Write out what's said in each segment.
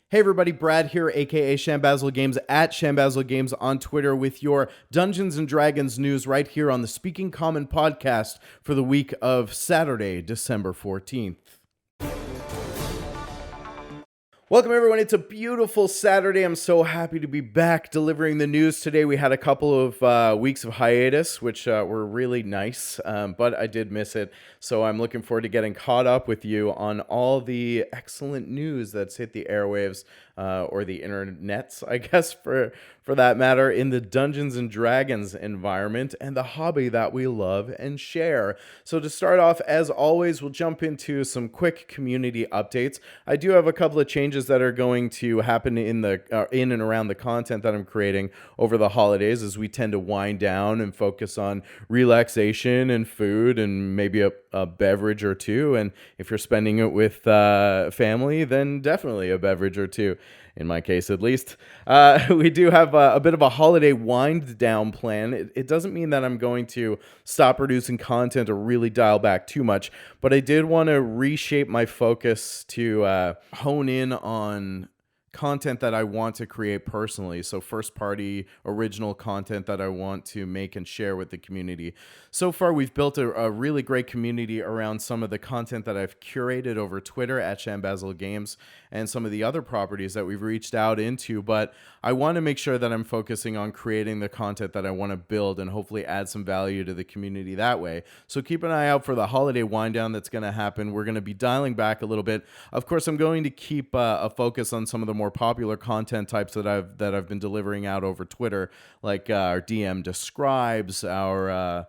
Hey everybody, Brad here, aka Shambazzle Games at Shambazzle Games on Twitter with your Dungeons and Dragons news right here on the Speaking Common podcast for the week of Saturday, December 14th. Welcome everyone, it's a beautiful Saturday. I'm so happy to be back delivering the news today. We had a couple of weeks of hiatus, which were really nice, but I did miss it. So I'm looking forward to getting caught up with you on all the excellent news that's hit the airwaves, or the internets, I guess, for that matter, in the Dungeons and Dragons environment and the hobby that we love and share. So to start off, as always, we'll jump into some quick community updates. I do have a couple of changes that are going to happen in and around the content that I'm creating over the holidays, as we tend to wind down and focus on relaxation and food and maybe a beverage or two. And if you're spending it with family, then definitely a beverage or two. In my case, at least. We do have a bit of a holiday wind down plan. It doesn't mean that I'm going to stop producing content or really dial back too much, but I did want to reshape my focus to hone in on content that I want to create personally. So first party original content that I want to make and share with the community. So far, we've built a really great community around some of the content that I've curated over Twitter at Shambazzle Games and some of the other properties that we've reached out into. But I want to make sure that I'm focusing on creating the content that I want to build and hopefully add some value to the community that way. So keep an eye out for the holiday wind down that's going to happen. We're going to be dialing back a little bit. Of course, I'm going to keep a focus on some of the more popular content types that I've been delivering out over Twitter, like our DM Describes, our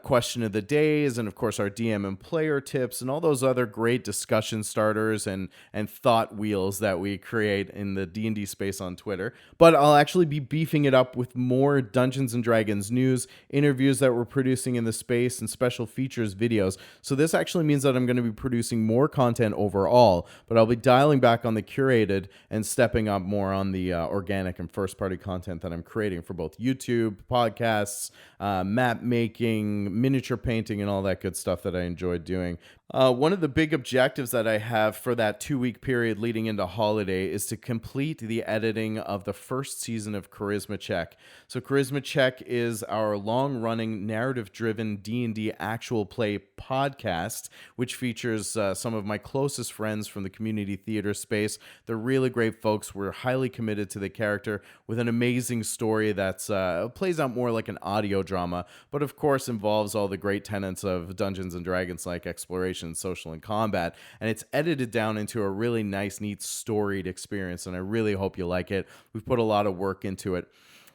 question of the days, and of course our DM and player tips, and all those other great discussion starters and thought wheels that we create in the D&D space on Twitter. But I'll actually be beefing it up with more Dungeons and Dragons news, interviews that we're producing in the space, and special features videos. So this actually means that I'm going to be producing more content overall, but I'll be dialing back on the curated and stepping up more on the organic and first party content that I'm creating for both YouTube, podcasts, map making, miniature painting, and all that good stuff that I enjoyed doing. One of the big objectives that I have for that 2-week period leading into holiday is to complete the editing of the first season of Charisma Check. So Charisma Check is our long-running narrative-driven D&D actual play podcast, which features some of my closest friends from the community theater space. They're really great folks. We're highly committed to the character with an amazing story that's plays out more like an audio drama, but of course involves all the great tenets of Dungeons and Dragons like exploration, social, and combat, and it's edited down into a really nice, neat, storied experience, and I really hope you like it. We've put a lot of work into it,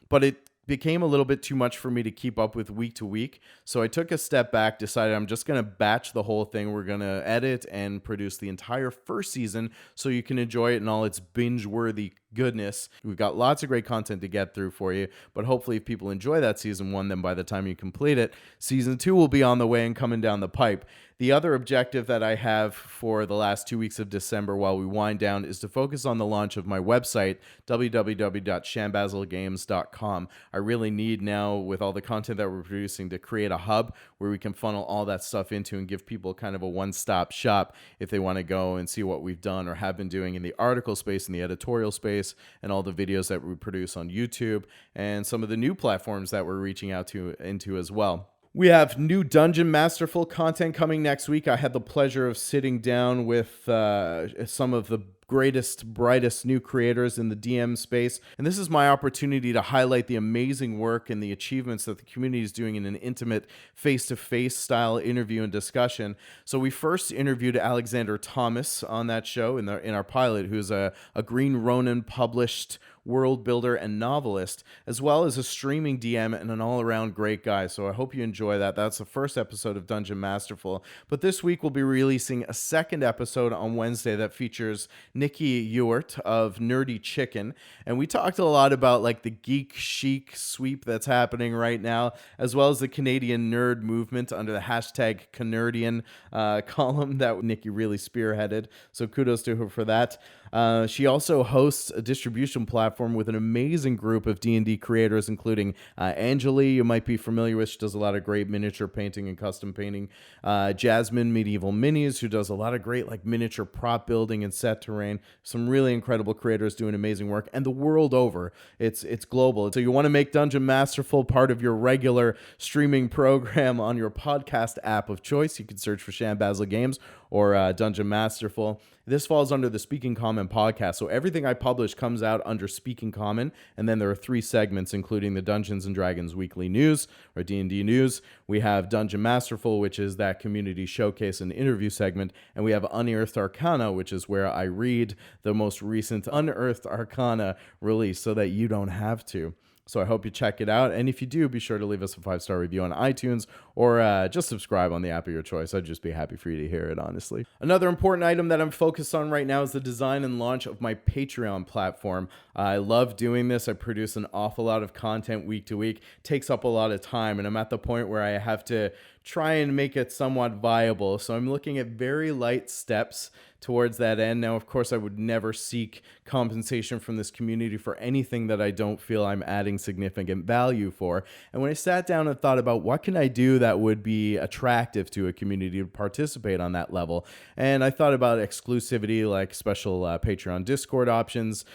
but it became a little bit too much for me to keep up with week to week, so I took a step back, decided I'm just going to batch the whole thing. We're going to edit and produce the entire first season so you can enjoy it in all its binge-worthy goodness. We've got lots of great content to get through for you, but hopefully if people enjoy that season 1, then by the time you complete it, season 2 will be on the way and coming down the pipe. The other objective that I have for the last 2 weeks of December while we wind down is to focus on the launch of my website, www.shambazzlegames.com. I really need now, with all the content that we're producing, to create a hub where we can funnel all that stuff into and give people kind of a one-stop shop if they want to go and see what we've done or have been doing in the article space and the editorial space and all the videos that we produce on YouTube and some of the new platforms that we're reaching out into as well. We have new Dungeon Masterful content coming next week. I had the pleasure of sitting down with some of the greatest, brightest new creators in the DM space. And this is my opportunity to highlight the amazing work and the achievements that the community is doing in an intimate face-to-face style interview and discussion. So we first interviewed Alexander Thomas on that show in our pilot, who's a Green Ronin published world builder and novelist, as well as a streaming DM and an all-around great guy. So I hope you enjoy that. That's the first episode of Dungeon Masterful. But this week we'll be releasing a second episode on Wednesday that features Nikki Ewart of Nerdy Chicken. And we talked a lot about like the geek chic sweep that's happening right now, as well as the Canadian nerd movement under the hashtag Canardian column that Nikki really spearheaded. So kudos to her for that. She also hosts a distribution platform with an amazing group of D&D creators, including Angeli, you might be familiar with. She does a lot of great miniature painting and custom painting. Jasmine Medieval Minis, who does a lot of great like miniature prop building and set terrain. Some really incredible creators doing amazing work, and the world over. It's global. So you want to make Dungeon Masterful part of your regular streaming program on your podcast app of choice. You can search for Shambazzle Games or Dungeon Masterful. This falls under the Speaking Common podcast. So everything I publish comes out under Speaking Common. And then there are 3 segments, including the Dungeons and Dragons Weekly News or D&D News. We have Dungeon Masterful, which is that community showcase and interview segment. And we have Unearthed Arcana, which is where I read the most recent Unearthed Arcana release so that you don't have to. So I hope you check it out. And if you do, be sure to leave us a 5-star review on iTunes or just subscribe on the app of your choice. I'd just be happy for you to hear it, honestly. Another important item that I'm focused on right now is the design and launch of my Patreon platform. I love doing this. I produce an awful lot of content week to week. It takes up a lot of time, and I'm at the point where I have to try and make it somewhat viable. So I'm looking at very light steps towards that end. Now, of course, I would never seek compensation from this community for anything that I don't feel I'm adding significant value for. And when I sat down and thought about what can I do that would be attractive to a community to participate on that level, and I thought about exclusivity like special Patreon Discord options,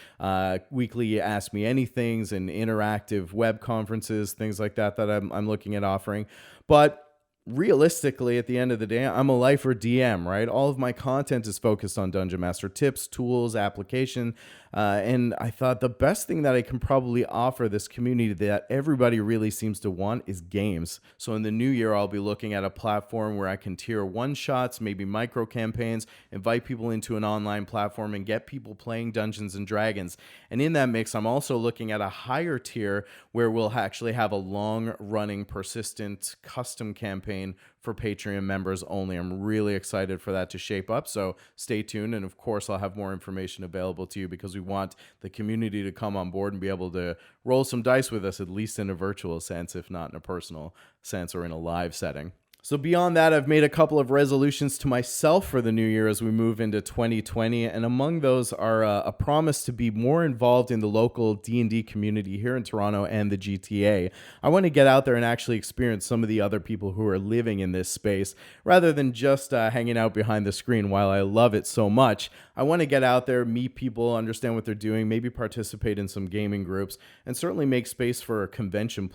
weekly Ask Me Anythings, and interactive web conferences, things like that I'm looking at offering. But realistically, at the end of the day, I'm a lifer DM, right? All of my content is focused on Dungeon Master tips, tools, application, and I thought the best thing that I can probably offer this community that everybody really seems to want is games. So in the new year, I'll be looking at a platform where I can tier one-shots, maybe micro campaigns, invite people into an online platform, and get people playing Dungeons and Dragons. And in that mix, I'm also looking at a higher tier where we'll actually have a long-running, persistent custom campaign for Patreon members only. I'm really excited for that to shape up, so stay tuned. And of course, I'll have more information available to you because we want the community to come on board and be able to roll some dice with us, at least in a virtual sense, if not in a personal sense or in a live setting. So beyond that, I've made a couple of resolutions to myself for the new year as we move into 2020, and among those are a promise to be more involved in the local D&D community here in Toronto and the GTA. I want to get out there and actually experience some of the other people who are living in this space, rather than just hanging out behind the screen. While I love it so much, I want to get out there, meet people, understand what they're doing, maybe participate in some gaming groups, and certainly make space for a convention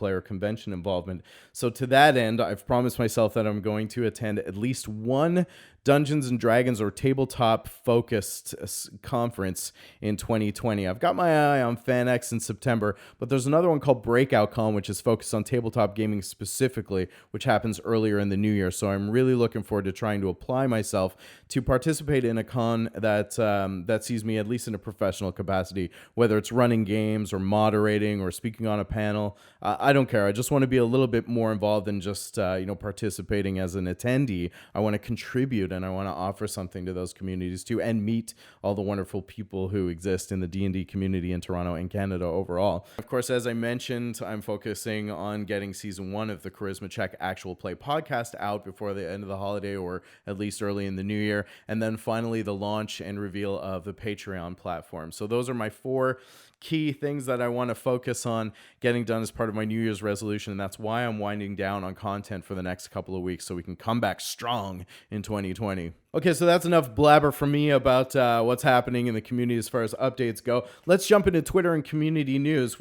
involvement. So to that end, I've promised myself that I'm going to attend at least one Dungeons and Dragons or tabletop focused conference in 2020. I've got my eye on FanX in September, but there's another one called Breakout Con, which is focused on tabletop gaming specifically, which happens earlier in the new year. So I'm really looking forward to trying to apply myself to participate in a con that sees me at least in a professional capacity, whether it's running games or moderating or speaking on a panel. I don't care. I just want to be a little bit more involved than just participating as an attendee. I want to contribute, and I want to offer something to those communities too, and meet all the wonderful people who exist in the D&D community in Toronto and Canada overall. Of course, as I mentioned, I'm focusing on getting season 1 of the Charisma Check actual play podcast out before the end of the holiday, or at least early in the new year, and then finally the launch and reveal of the Patreon platform. So those are my 4 key things that I want to focus on getting done as part of my New Year's resolution, and that's why I'm winding down on content for the next couple of weeks so we can come back strong in 2020. Okay, so that's enough blabber from me about what's happening in the community as far as updates go. Let's jump into Twitter and community news.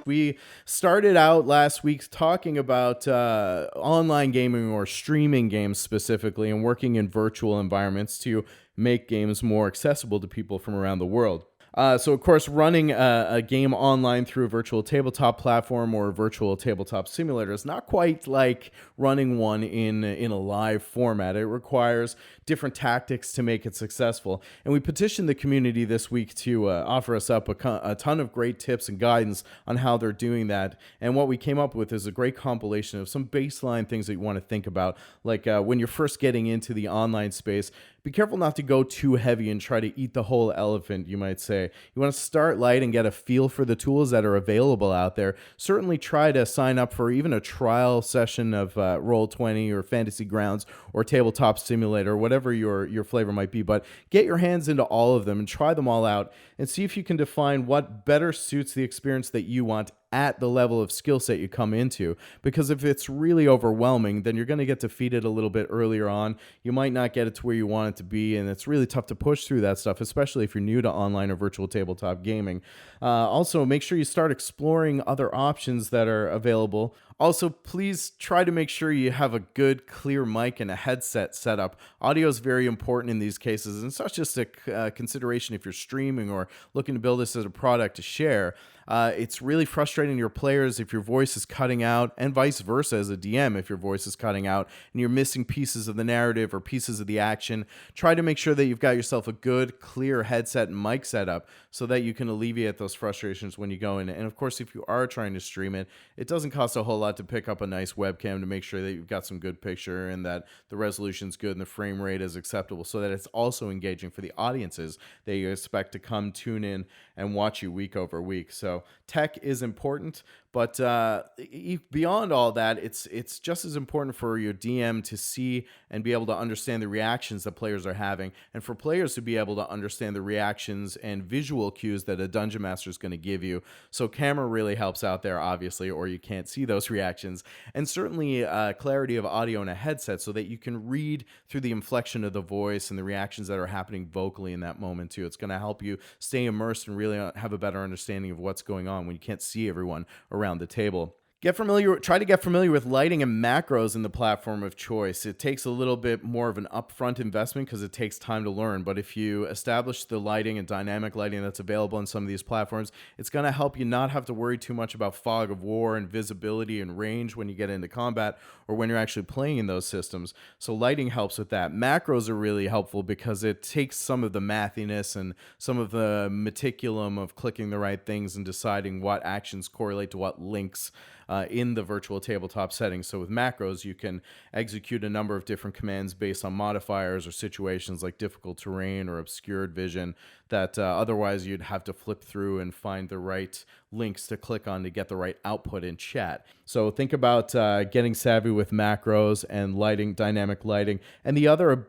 We started out last week talking about online gaming or streaming games specifically, and working in virtual environments to make games more accessible to people from around the world. So, of course, running a game online through a virtual tabletop platform or a virtual tabletop simulator is not quite like running one in a live format. It requires different tactics to make it successful. And we petitioned the community this week to offer us up a ton of great tips and guidance on how they're doing that. And what we came up with is a great compilation of some baseline things that you want to think about, like when you're first getting into the online space. be careful not to go too heavy and try to eat the whole elephant, you might say. You want to start light and get a feel for the tools that are available out there. Certainly try to sign up for even a trial session of Roll20 or Fantasy Grounds or Tabletop Simulator, whatever your flavor might be. But get your hands into all of them and try them all out and see if you can define what better suits the experience that you want at the level of skill set you come into. Because if it's really overwhelming, then you're going to get defeated a little bit earlier on. You might not get it to where you want it to be, and it's really tough to push through that stuff, especially if you're new to online or virtual tabletop gaming. Also, make sure you start exploring other options that are available. Also, please try to make sure you have a good, clear mic and a headset set up. Audio is very important in these cases, and it's not just a consideration if you're streaming or looking to build this as a product to share. It's really frustrating to your players if your voice is cutting out, and vice versa as a DM if your voice is cutting out and you're missing pieces of the narrative or pieces of the action. Try to make sure that you've got yourself a good, clear headset and mic setup so that you can alleviate those frustrations when you go in. And of course, if you are trying to stream it, it doesn't cost a whole lot to pick up a nice webcam to make sure that you've got some good picture and that the resolution's good and the frame rate is acceptable so that it's also engaging for the audiences that you expect to come tune in and watch you week over week. So tech is important, but beyond all that, it's just as important for your DM to see and be able to understand the reactions that players are having, and for players to be able to understand the reactions and visual cues that a dungeon master is going to give you. So camera really helps out there, obviously, or you can't see those reactions, and certainly clarity of audio in a headset so that you can read through the inflection of the voice and the reactions that are happening vocally in that moment too. It's going to help you stay immersed and really have a better understanding of what's going on when you can't see everyone around the table. Try to get familiar with lighting and macros in the platform of choice. It takes a little bit more of an upfront investment because it takes time to learn. But if you establish the lighting and dynamic lighting that's available on some of these platforms, it's going to help you not have to worry too much about fog of war and visibility and range when you get into combat or when you're actually playing in those systems. So lighting helps with that. Macros are really helpful because it takes some of the mathiness and some of the meticulum of clicking the right things and deciding what actions correlate to what links in the virtual tabletop setting. So with macros, you can execute a number of different commands based on modifiers or situations like difficult terrain or obscured vision that otherwise you'd have to flip through and find the right links to click on to get the right output in chat. So think about getting savvy with macros and lighting, dynamic lighting, and the other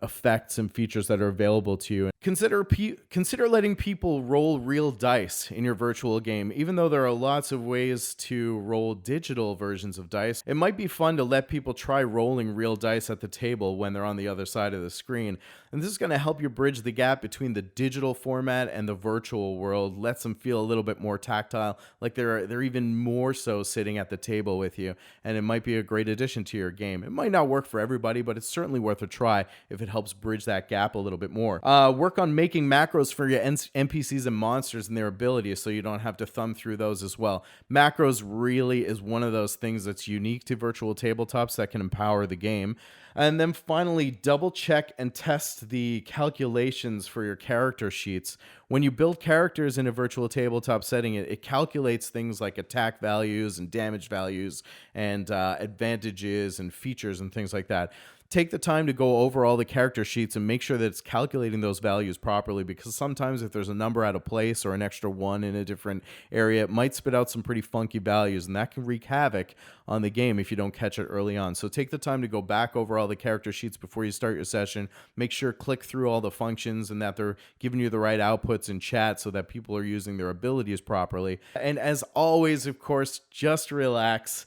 effects and features that are available to you. Consider letting people roll real dice in your virtual game. Even though there are lots of ways to roll digital versions of dice, it might be fun to let people try rolling real dice at the table when they're on the other side of the screen. And this is going to help you bridge the gap between the digital format and the virtual world, lets them feel a little bit more tactile, like they're even more so sitting at the table with you, and it might be a great addition to your game. It might not work for everybody, but it's certainly worth a try if it helps bridge that gap a little bit more. Work on making macros for your NPCs and monsters and their abilities so you don't have to thumb through those as well. Macros really is one of those things that's unique to virtual tabletops that can empower the game. And then finally, double check and test the calculations for your character sheets. When you build characters in a virtual tabletop setting, it calculates things like attack values and damage values and advantages and features and things like that. Take the time to go over all the character sheets and make sure that it's calculating those values properly, because sometimes if there's a number out of place or an extra one in a different area, it might spit out some pretty funky values, and that can wreak havoc on the game if you don't catch it early on. So take the time to go back over all the character sheets before you start your session. Make sure click through all the functions and that they're giving you the right outputs in chat so that people are using their abilities properly. And as always, of course, just relax.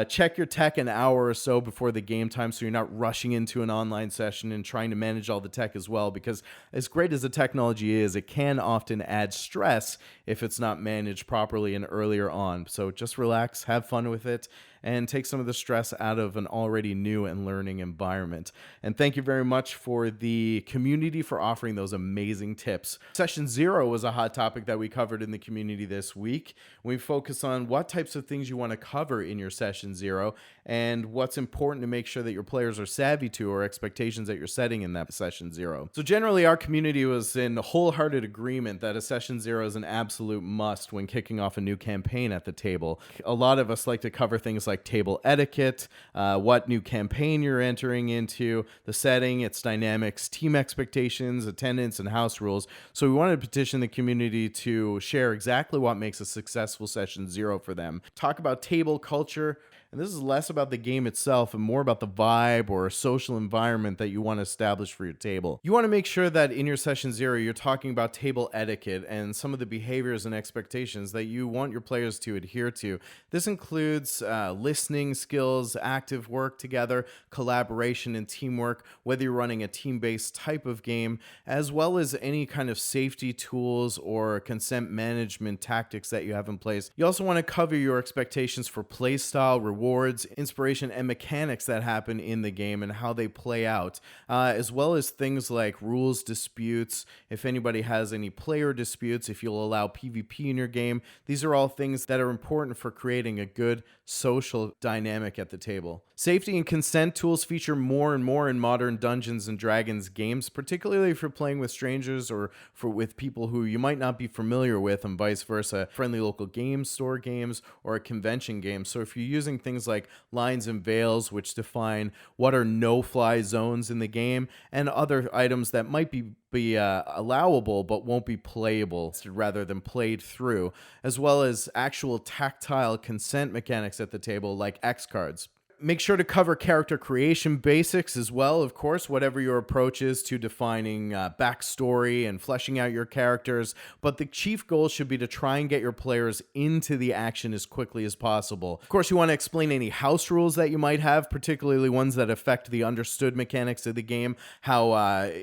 Check your tech an hour or so before the game time so you're not rushing into an online session and trying to manage all the tech as well, because as great as the technology is, it can often add stress if it's not managed properly and earlier on. So just relax, have fun with it, and take some of the stress out of an already new and learning environment. And thank you very much for the community for offering those amazing tips. Session 0 was a hot topic that we covered in the community this week. We focus on what types of things you want to cover in your Session 0 and what's important to make sure that your players are savvy to, or expectations that you're setting in that Session 0. So generally, our community was in wholehearted agreement that a Session 0 is an absolute must when kicking off a new campaign at the table. A lot of us like to cover things like like table etiquette, what new campaign you're entering into, the setting, its dynamics, team expectations, attendance, and house rules. So we wanted to petition the community to share exactly what makes a successful session 0 for them. Talk about table culture. And this is less about the game itself and more about the vibe or social environment that you want to establish for your table. You want to make sure that in your session 0, you're talking about table etiquette and some of the behaviors and expectations that you want your players to adhere to. This includes listening skills, active work together, collaboration and teamwork, whether you're running a team-based type of game, as well as any kind of safety tools or consent management tactics that you have in place. You also want to cover your expectations for play style, rewards, inspiration, and mechanics that happen in the game and how they play out, as well as things like rules disputes, if anybody has any player disputes, if you'll allow PvP in your game. These are all things that are important for creating a good social dynamic at the table. Safety and consent tools feature more and more in modern Dungeons and Dragons games, particularly if you're playing with strangers or with people who you might not be familiar with, and vice versa, friendly local game store games or a convention game. So if you're using things like lines and veils, which define what are no-fly zones in the game, and other items that might be allowable but won't be playable rather than played through, as well as actual tactile consent mechanics at the table like X cards. Make sure to cover character creation basics as well, of course, whatever your approach is to defining backstory and fleshing out your characters. But the chief goal should be to try and get your players into the action as quickly as possible. Of course, you want to explain any house rules that you might have, particularly ones that affect the understood mechanics of the game, how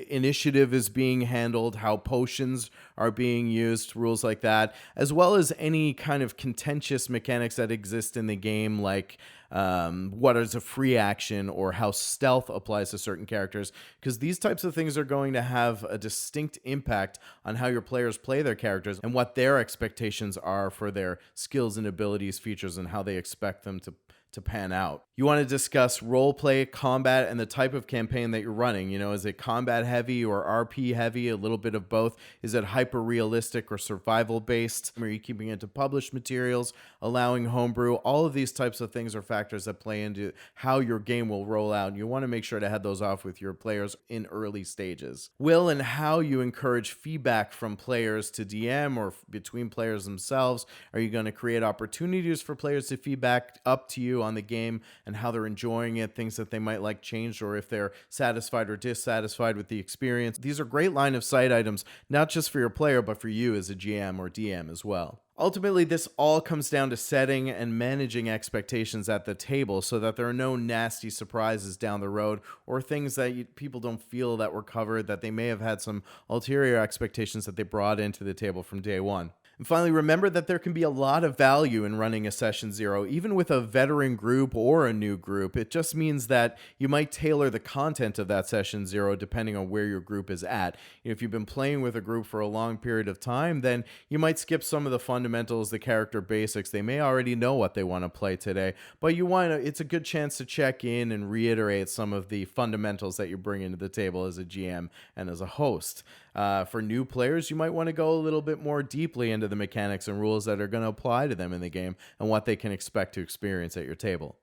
initiative is being handled, how potions are being used, rules like that, as well as any kind of contentious mechanics that exist in the game, like what is a free action or how stealth applies to certain characters, because these types of things are going to have a distinct impact on how your players play their characters and what their expectations are for their skills and abilities, features, and how they expect them to pan out. You want to discuss roleplay, combat, and the type of campaign that you're running. Is it combat heavy or RP heavy? A little bit of both. Is it hyper realistic or survival based? Are you keeping it to published materials, allowing homebrew? All of these types of things are factors that play into how your game will roll out. You want to make sure to head those off with your players in early stages. Will and how you encourage feedback from players to DM or between players themselves. Are you going to create opportunities for players to feedback up to you on the game and how they're enjoying it, things that they might like changed, or if they're satisfied or dissatisfied with the experience? These are great line of sight items, not just for your player, but for you as a GM or DM as well. Ultimately, this all comes down to setting and managing expectations at the table so that there are no nasty surprises down the road or things that people don't feel that were covered, that they may have had some ulterior expectations that they brought into the table from day one. And finally, remember that there can be a lot of value in running a session 0, even with a veteran group or a new group. It just means that you might tailor the content of that session 0 depending on where your group is at. If you've been playing with a group for a long period of time, then you might skip some of the fundamentals, the character basics. They may already know what they want to play today, but it's a good chance to check in and reiterate some of the fundamentals that you bring into the table as a GM and as a host. For new players, you might want to go a little bit more deeply into the mechanics and rules that are going to apply to them in the game and what they can expect to experience at your table.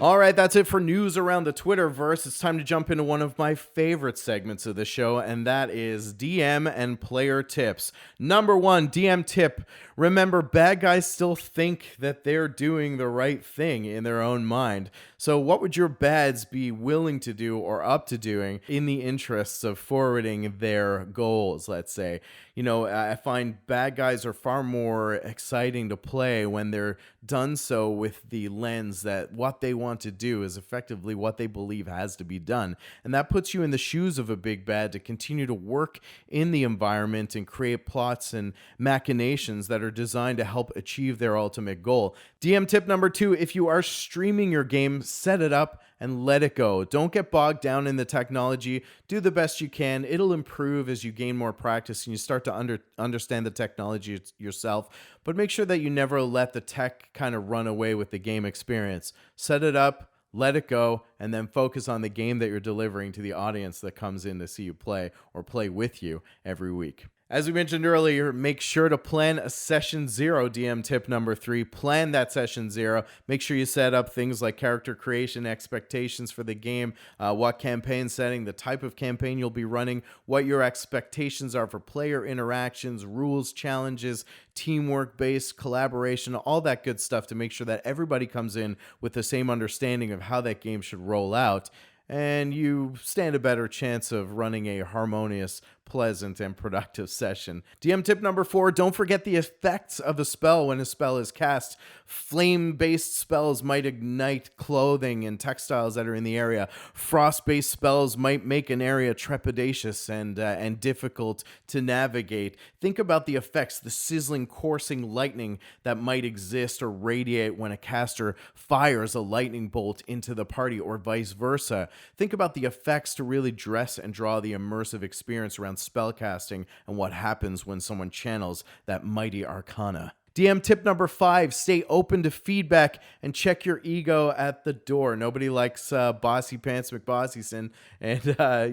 All right, that's it for news around the Twitterverse. It's time to jump into one of my favorite segments of the show, and that is DM and player tips. Number 1, DM tip. Remember, bad guys still think that they're doing the right thing in their own mind. So what would your bads be willing to do or up to doing in the interests of forwarding their goals, let's say? I find bad guys are far more exciting to play when they're done so with the lens that what they want to do is effectively what they believe has to be done. And that puts you in the shoes of a big bad to continue to work in the environment and create plots and machinations that are designed to help achieve their ultimate goal. DM tip number 2, if you are streaming your game, set it up and let it go. Don't get bogged down in the technology. Do the best you can. It'll improve as you gain more practice and you start to understand the technology yourself. But make sure that you never let the tech kind of run away with the game experience. Set it up, let it go, and then focus on the game that you're delivering to the audience that comes in to see you play or play with you every week. As we mentioned earlier, make sure to plan a session 0, DM tip number 3. Plan that session 0. Make sure you set up things like character creation, expectations for the game, what campaign setting, the type of campaign you'll be running, what your expectations are for player interactions, rules, challenges, teamwork-based collaboration, all that good stuff to make sure that everybody comes in with the same understanding of how that game should roll out, and you stand a better chance of running a harmonious, pleasant, and productive session. DM tip number 4, don't forget the effects of a spell when a spell is cast. Flame-based spells might ignite clothing and textiles that are in the area. Frost-based spells might make an area trepidatious and difficult to navigate. Think about the effects, the sizzling, coursing lightning that might exist or radiate when a caster fires a lightning bolt into the party, or vice versa. Think about the effects to really dress and draw the immersive experience around spellcasting and what happens when someone channels that mighty arcana. DM tip number 5, stay open to feedback and check your ego at the door. Nobody likes bossy pants McBossyson, and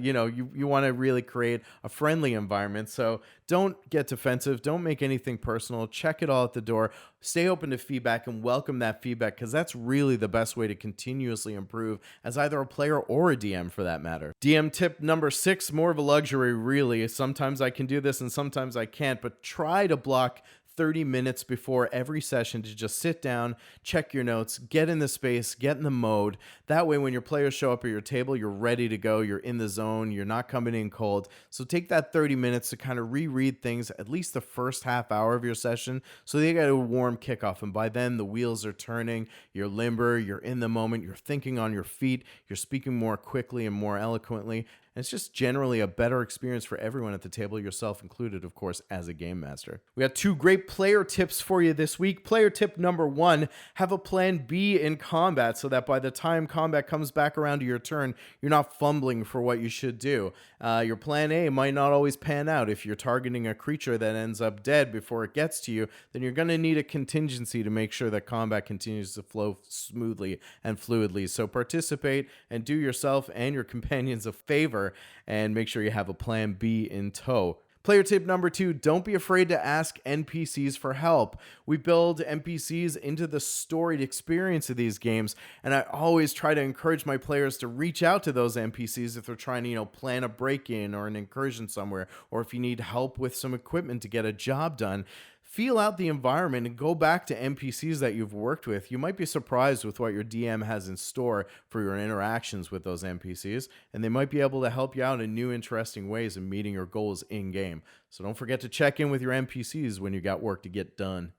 you want to really create a friendly environment. So don't get defensive. Don't make anything personal. Check it all at the door. Stay open to feedback and welcome that feedback, because that's really the best way to continuously improve as either a player or a DM for that matter. DM tip number 6, more of a luxury really. Sometimes I can do this and sometimes I can't, but try to block 30 minutes before every session to just sit down, check your notes, get in the space, get in the mode. That way when your players show up at your table, you're ready to go, you're in the zone, you're not coming in cold. So take that 30 minutes to kind of reread things, at least the first half hour of your session, so they get a warm kickoff, and by then the wheels are turning, you're limber, you're in the moment, you're thinking on your feet, you're speaking more quickly and more eloquently. And it's just generally a better experience for everyone at the table, yourself included, of course, as a game master. We got 2 great player tips for you this week. Player tip number 1, have a plan B in combat so that by the time combat comes back around to your turn, you're not fumbling for what you should do. Your plan A might not always pan out. If you're targeting a creature that ends up dead before it gets to you, then you're going to need a contingency to make sure that combat continues to flow smoothly and fluidly. So participate and do yourself and your companions a favor, and make sure you have a plan B in tow. Player tip number 2, don't be afraid to ask NPCs for help. We build NPCs into the storied experience of these games, and I always try to encourage my players to reach out to those NPCs if they're trying to, plan a break-in or an incursion somewhere, or if you need help with some equipment to get a job done. Feel out the environment and go back to NPCs that you've worked with. You might be surprised with what your DM has in store for your interactions with those NPCs, and they might be able to help you out in new, interesting ways in meeting your goals in-game. So don't forget to check in with your NPCs when you got work to get done.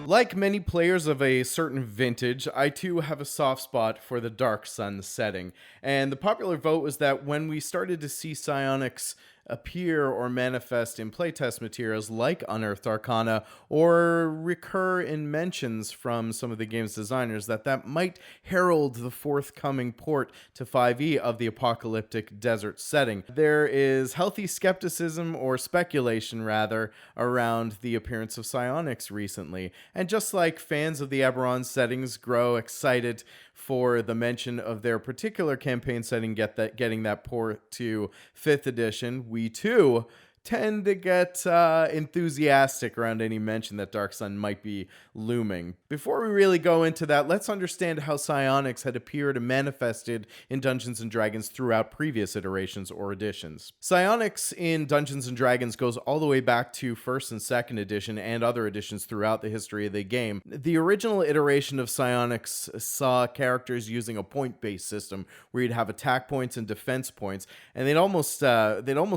Like many players of a certain vintage, I too have a soft spot for the DarkSun setting, and the popular vote was that when we started to see Psionics appear or manifest in playtest materials like Unearthed Arcana, or recur in mentions from some of the game's designers, that might herald the forthcoming port to 5e of the apocalyptic desert setting. There is healthy skepticism, or speculation rather, around the appearance of Psionics recently, and just like fans of the Eberron settings grow excited for the mention of their particular campaign setting getting that port to 5th edition, we too tend to get enthusiastic around any mention that DarkSun might be looming. Before we really go into that, let's understand how Psionics had appeared and manifested in Dungeons & Dragons throughout previous iterations or editions. Psionics in Dungeons & Dragons goes all the way back to 1st and 2nd edition and other editions throughout the history of the game. The original iteration of Psionics saw characters using a point-based system where you'd have attack points and defense points, and they'd almost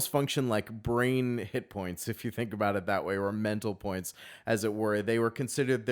function like brain hit points, if you think about it that way, or mental points, as it were. They were considered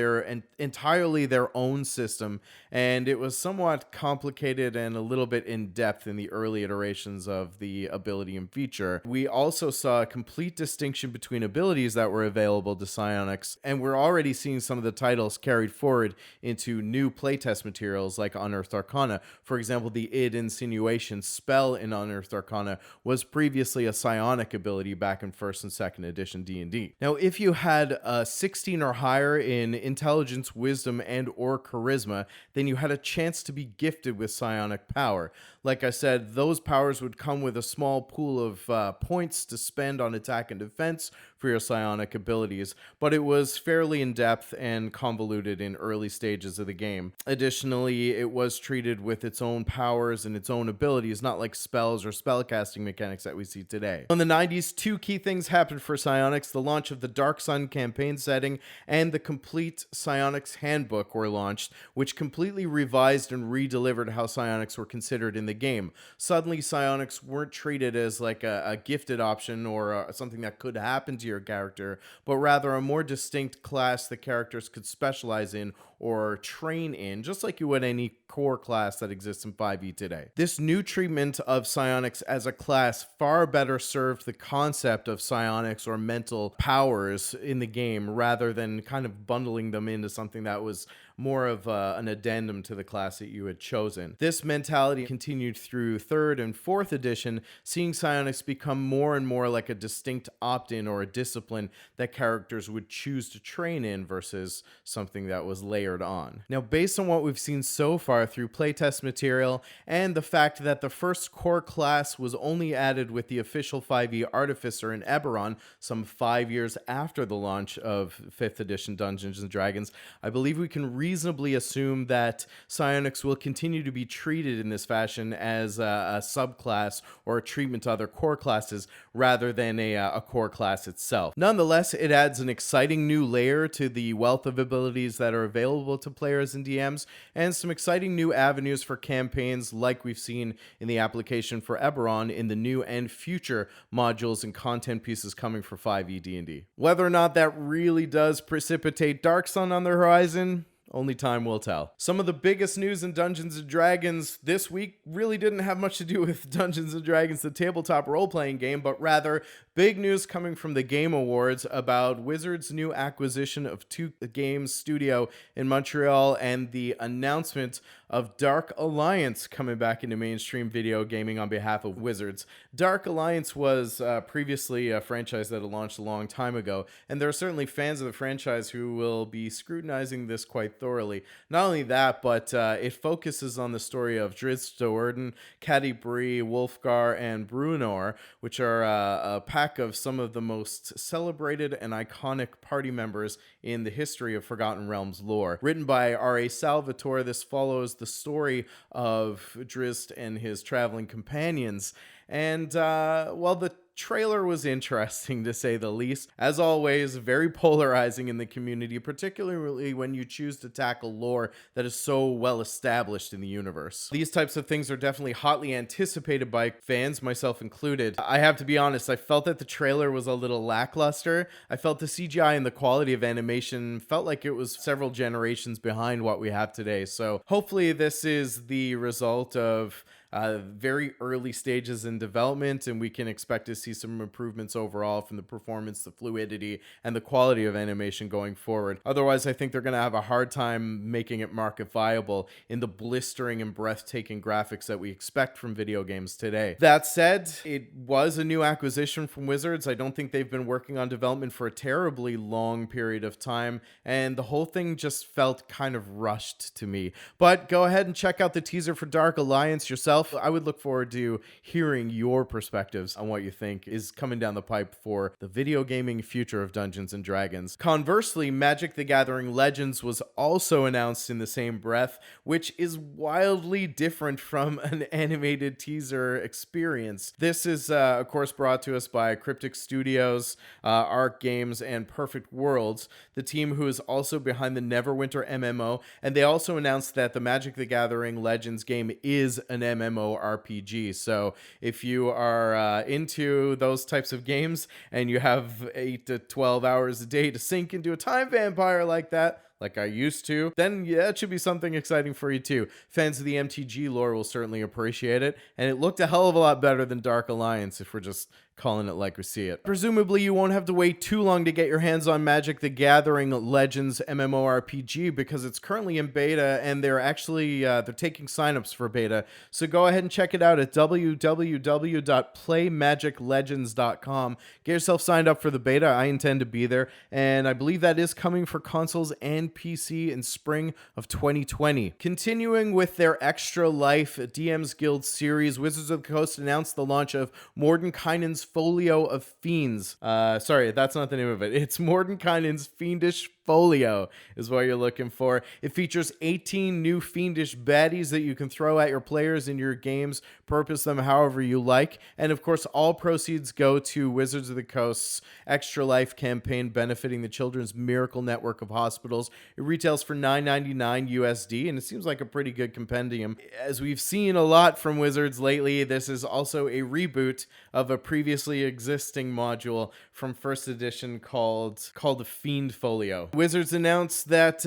entirely their own system, and it was somewhat complicated and a little bit in-depth in the early iterations of the ability and feature. We also saw a complete distinction between abilities that were available to Psionics, and we're already seeing some of the titles carried forward into new playtest materials like Unearthed Arcana. For example, the Id Insinuation spell in Unearthed Arcana was previously a psionic ability back in 1st and 2nd edition D&D. Now, if you had 16 or higher in intelligence, wisdom, and or charisma, then you had a chance to be gifted with psionic power. Like I said, those powers would come with a small pool of points to spend on attack and defense for your psionic abilities, but it was fairly in-depth and convoluted in early stages of the game. Additionally, it was treated with its own powers and its own abilities, not like spells or spellcasting mechanics that we see today. In the 90s, two key things happened for Psionics. The launch of the DarkSun campaign setting and the complete Psionics handbook were launched, which completely revised and re-delivered how psionics were considered in the game. Suddenly, psionics weren't treated as like a gifted option or something that could happen to your character, but rather a more distinct class that characters could specialize in or train in, just like you would any core class that exists in 5e today. This new treatment of psionics as a class far better served the concept of psionics or mental powers in the game, rather than kind of bundling them into something that was more of an addendum to the class that you had chosen. This mentality continued through 3rd and 4th edition, seeing psionics become more and more like a distinct opt-in or a discipline that characters would choose to train in versus something that was layered on. Now, based on what we've seen so far through playtest material and the fact that the first core class was only added with the official 5e Artificer in Eberron some 5 years after the launch of 5th edition Dungeons & Dragons, I believe we can reasonably assume that psionics will continue to be treated in this fashion as a subclass or a treatment to other core classes rather than a core class itself. Nonetheless, it adds an exciting new layer to the wealth of abilities that are available to players and DMs, and some exciting new avenues for campaigns like we've seen in the application for Eberron in the new and future modules and content pieces coming for 5e D&D. Whether or not that really does precipitate DarkSun on the horizon, only time will tell. Some of the biggest news in Dungeons & Dragons this week really didn't have much to do with Dungeons & Dragons, the tabletop role-playing game, but rather big news coming from the Game Awards about Wizards' new acquisition of 2 Games Studio in Montreal and the announcement of Dark Alliance coming back into mainstream video gaming on behalf of Wizards. Dark Alliance was previously a franchise that had launched a long time ago, and there are certainly fans of the franchise who will be scrutinizing this quite thoroughly. Not only that, but it focuses on the story of Drizzt Do'Urden, Catti-brie, Wulfgar, and Bruenor, which are a pack of some of the most celebrated and iconic party members in the history of Forgotten Realms lore. Written by R.A. Salvatore, this follows the story of Drizzt and his traveling companions. And while the trailer was interesting to say the least, as always, very polarizing in the community, particularly when you choose to tackle lore that is so well established in the universe. These types of things are definitely hotly anticipated by fans, myself included. I have to be honest, I felt that the trailer was a little lackluster. I felt the CGI and the quality of animation felt like it was several generations behind what we have today. So hopefully this is the result of very early stages in development, and we can expect to see some improvements overall from the performance, the fluidity, and the quality of animation going forward. Otherwise, I think they're going to have a hard time making it market viable in the blistering and breathtaking graphics that we expect from video games today. That said, it was a new acquisition from Wizards. I don't think they've been working on development for a terribly long period of time, and the whole thing just felt kind of rushed to me. But go ahead and check out the teaser for Dark Alliance yourself. I would look forward to hearing your perspectives on what you think is coming down the pipe for the video gaming future of Dungeons & Dragons. Conversely, Magic: The Gathering Legends was also announced in the same breath, which is wildly different from an animated teaser experience. This is, of course, brought to us by Cryptic Studios, Arc Games, and Perfect Worlds, the team who is also behind the Neverwinter MMO, and they also announced that the Magic: The Gathering Legends game is an MMORPG. So if you are into those types of games and you have 8 to 12 hours a day to sink into a time vampire like that, like I used to, then yeah, it should be something exciting for you too. Fans of the MTG lore will certainly appreciate it, and it looked a hell of a lot better than Dark Alliance if we're just calling it like we see it. Presumably, you won't have to wait too long to get your hands on Magic the Gathering Legends MMORPG because it's currently in beta, and they're actually they're taking signups for beta. So go ahead and check it out at www.playmagiclegends.com. Get yourself signed up for the beta. I intend to be there, and I believe that is coming for consoles and PC in spring of 2020. Continuing with their Extra Life DMsGuild series, Wizards of the Coast announced the launch of Mordenkainen's Folio of Fiends. Sorry, that's not the name of it. It's Mordenkainen's Fiendish Folio is what you're looking for. It features 18 new Fiendish baddies that you can throw at your players in your games, purpose them however you like. And of course, all proceeds go to Wizards of the Coast's Extra Life campaign benefiting the Children's Miracle Network of Hospitals. It retails for $9.99 USD, and it seems like a pretty good compendium. As we've seen a lot from Wizards lately, this is also a reboot of a previously existing module from first edition called the Fiend Folio. Wizards announced that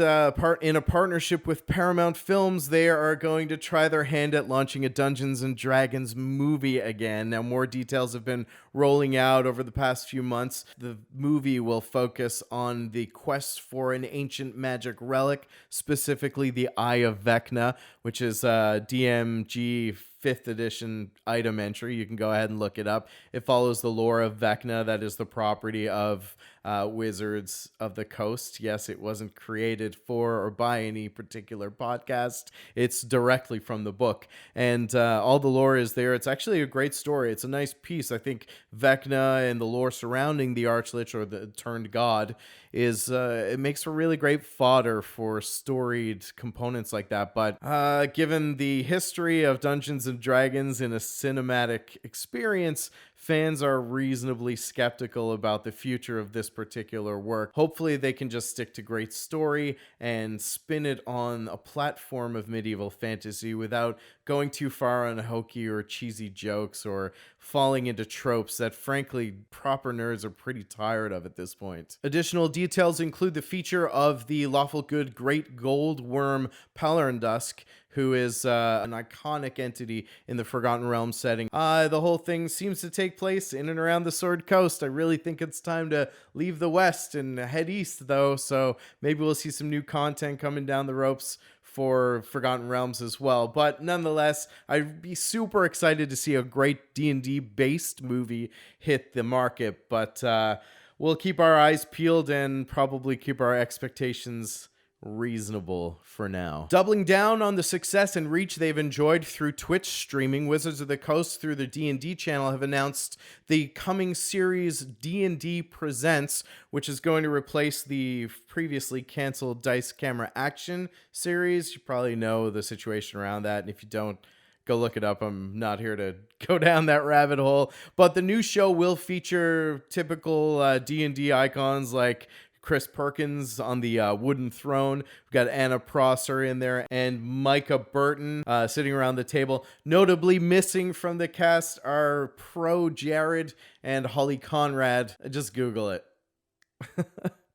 in a partnership with Paramount Films, they are going to try their hand at launching a Dungeons and Dragons movie again. Now, more details have been rolling out over the past few months. The movie will focus on the quest for an ancient magic relic, specifically the Eye of Vecna, which is DMG 5th edition item entry. You can go ahead and look it up. It follows the lore of Vecna, that is the property of Wizards of the Coast. Yes, it wasn't created for or by any particular podcast. It's directly from the book. And all the lore is there. It's actually a great story. It's a nice piece. I think Vecna and the lore surrounding the Archlich, or the turned god, is it makes for really great fodder for storied components like that. But given the history of Dungeons and Dragons in a cinematic experience, fans are reasonably skeptical about the future of this particular work. Hopefully they can just stick to great story and spin it on a platform of medieval fantasy without going too far on hokey or cheesy jokes or falling into tropes that frankly proper nerds are pretty tired of at this point. Additional details include the feature of the lawful good great gold worm Palandusk, who is an iconic entity in the Forgotten Realms setting. The whole thing seems to take place in and around the Sword Coast. I really think it's time to leave the West and head east, though, so maybe we'll see some new content coming down the ropes for Forgotten Realms as well. But nonetheless, I'd be super excited to see a great D&D based movie hit the market, but we'll keep our eyes peeled and probably keep our expectations reasonable for now. Doubling down on the success and reach they've enjoyed through Twitch streaming, Wizards of the Coast through their D&D channel have announced the coming series D&D Presents, which is going to replace the previously canceled Dice Camera Action series. You probably know the situation around that, and if you don't, go look it up. I'm not here to go down that rabbit hole, but the new show will feature typical D&D icons like Chris Perkins on the wooden throne. We've got Anna Prosser in there and Micah Burton sitting around the table. Notably missing from the cast are Pro Jared and Holly Conrad. Just Google it.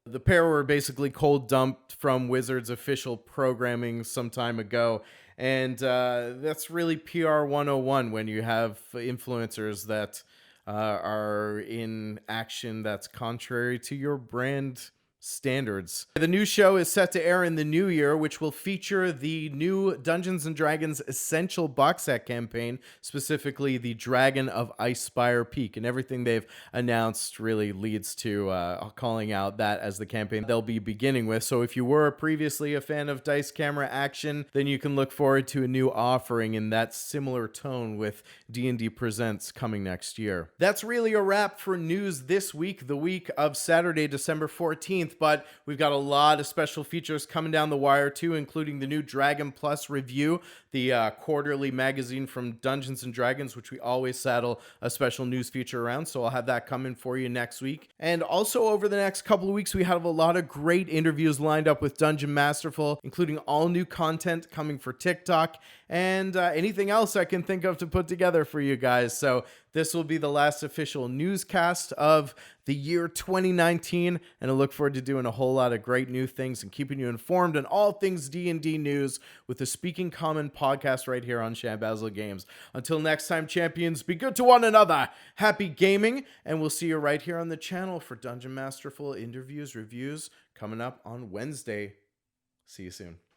The pair were basically cold dumped from Wizards' official programming some time ago. And that's really PR 101 when you have influencers that are in action that's contrary to your brand standards. The new show is set to air in the new year, which will feature the new Dungeons and Dragons Essential box set campaign, specifically the Dragon of Icespire Peak, and everything they've announced really leads to calling out that as the campaign they'll be beginning with. So if you were previously a fan of Dice Camera Action, then you can look forward to a new offering in that similar tone with D&D Presents coming next year. That's really a wrap for news this week, the week of Saturday, December 14th. But we've got a lot of special features coming down the wire too, including the new Dragon Plus review, the quarterly magazine from Dungeons and Dragons, which we always saddle a special news feature around. So I'll have that coming for you next week. And also over the next couple of weeks, we have a lot of great interviews lined up with Dungeon Masterful, including all new content coming for TikTok and anything else I can think of to put together for you guys. So this will be the last official newscast of the year 2019, and I look forward to doing a whole lot of great new things and keeping you informed on all things D&D news with the Speaking Common podcast right here on Shambazzle Games. Until next time, champions, be good to one another. Happy gaming, and we'll see you right here on the channel for Dungeon Masterful interviews, reviews coming up on Wednesday. See you soon.